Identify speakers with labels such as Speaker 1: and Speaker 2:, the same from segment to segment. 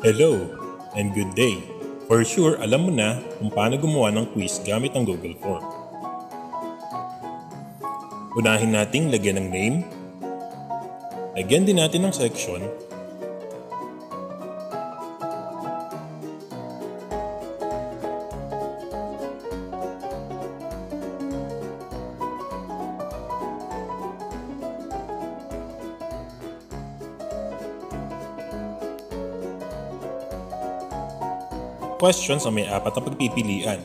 Speaker 1: Hello and good day. For sure, alam mo na kung paano gumawa ng quiz gamit ang Google Form. Unahin nating lagyan ng name. Lagyan din natin ng section. Questions na may 4 na pagpipilian.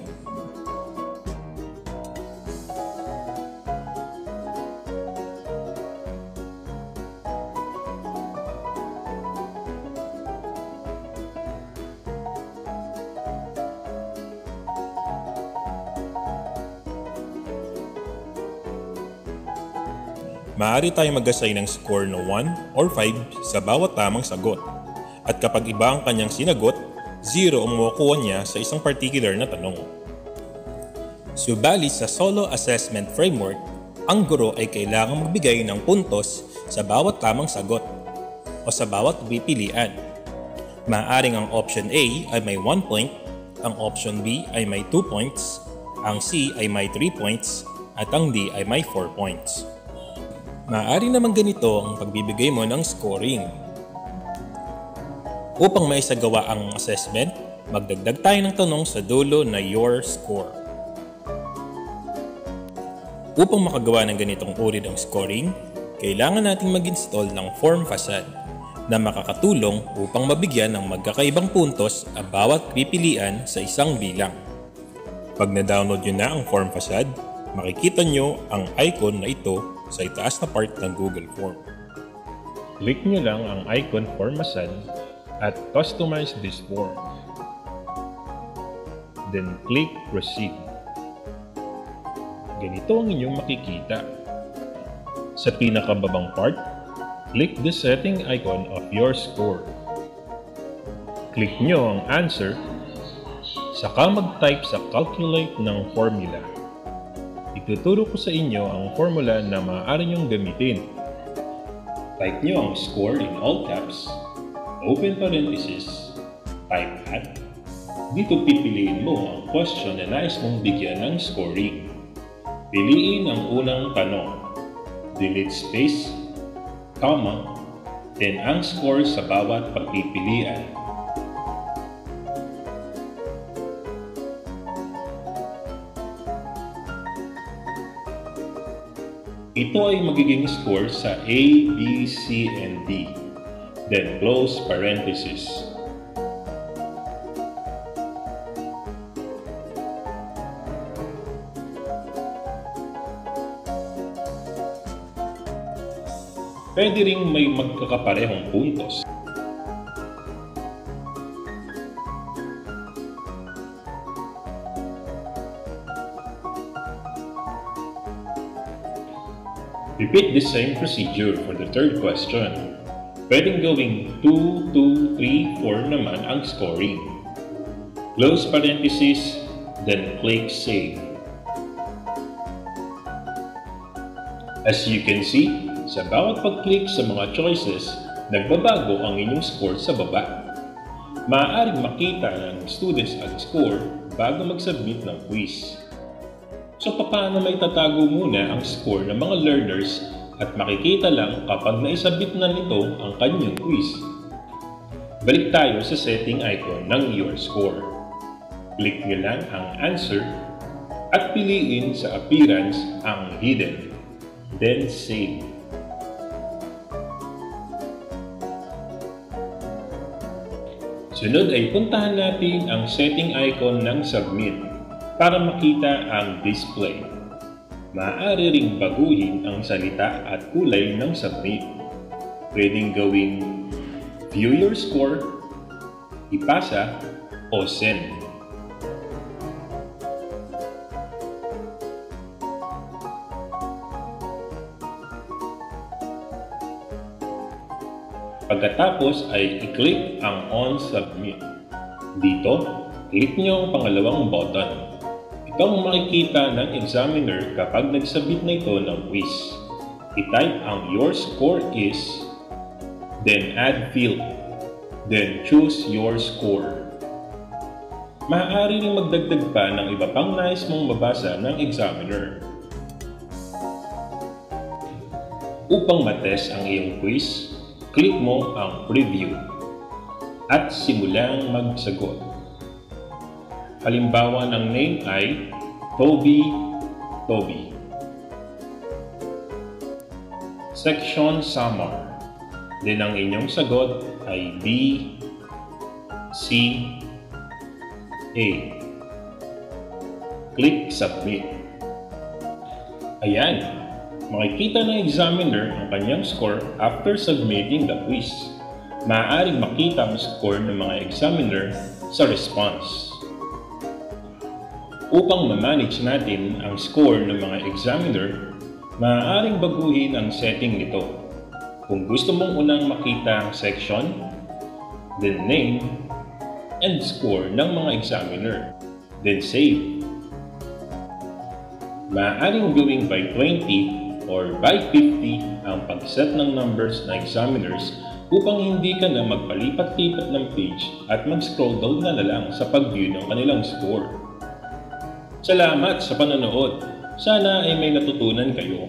Speaker 1: Maaari tayong mag-assign ng score na 1 or 5 sa bawat tamang sagot. At kapag iba ang kanyang sinagot, 0 ang makukuha niya sa isang particular na tanong. Subalit sa solo assessment framework, ang guro ay kailangang magbigay ng puntos sa bawat tamang sagot o sa bawat pipilian. Maaaring ang option A ay may 1 point, ang option B ay may 2 points, ang C ay may 3 points, at ang D ay may 4 points. Maaari naman ganito ang pagbibigay mo ng scoring. Upang maisagawa ang assessment, magdagdag tayo ng tanong sa dulo na your score. Upang makagawa ng ganitong uri ng scoring, kailangan nating mag-install ng form facade na makakatulong upang mabigyan ng magkakaibang puntos ang bawat pipilian sa isang bilang. Pag na-download nyo na ang form facade, makikita nyo ang icon na ito sa itaas na part ng Google Form. Click nyo lang ang icon Form Facade at customize this form. Then click Proceed. Ganito ang inyong makikita. Sa pinakababang part, click the setting icon of your score. Click nyo ang answer, saka mag-type sa calculate ng formula. Ituturo ko sa inyo ang formula na maaari nyong gamitin. Type nyo ang score in all caps, open parenthesis, type at. Dito pipiliin mo ang question na nais mong bigyan ng scoring. Piliin ang unang tanong, delete space, comma, then ang score sa bawat pagpipilian. Ito ay magiging score sa A, B, C, and D. Then close parenthesis. Pwede ring may magkakaparehong puntos. Repeat the same procedure for the third question. Pwedeng gawing 2, 2, 3, 4 naman ang scoring. Close parenthesis, then click Save. As you can see, sa bawat pag-click sa mga choices, nagbabago ang inyong score sa baba. Maaaring makita ng students ang score bago mag-submit ng quiz. So paano may tatago muna ang score ng mga learners at makikita lang kapag naisabit na nito ang kanyang quiz? Balik tayo sa setting icon ng your score. Click nyo lang ang answer at piliin sa appearance ang hidden. Then save. Sunod ay puntahan natin ang setting icon ng submit para makita ang display. Maaari ring baguhin ang salita at kulay ng submit. Pwedeng gawing view your score, ipasa, o send. Pagkatapos ay i-click ang on submit. Dito, click nyo ang pangalawang button. Ito ang makikita ng examiner kapag nag-submit na ito ng quiz. I-type ang your score is, then add field. Then choose your score. Maaari ring magdagdag pa ng iba pang nais mong mabasa ng examiner. Upang matest ang iyong quiz, click mo ang preview at simulang magsagot. Halimbawa ng name ay Toby. Section Summer. Then ang inyong sagot ay B, C, A. Click Submit. Ayan, makikita ng examiner ang kanyang score after submitting the quiz. Maaaring makita ang score ng mga examiner sa response. Upang ma-manage natin ang score ng mga examiner, maaaring baguhin ang setting nito. Kung gusto mong unang makita ang section, then name, and score ng mga examiner, then save. Maaaring gawing by 20 or by 50 ang pag-set ng numbers na examiners upang hindi ka na magpalipat-lipat ng page at mag-scroll down na lang sa pag-view ng kanilang score. Salamat sa panonood! Sana ay may natutunan kayo.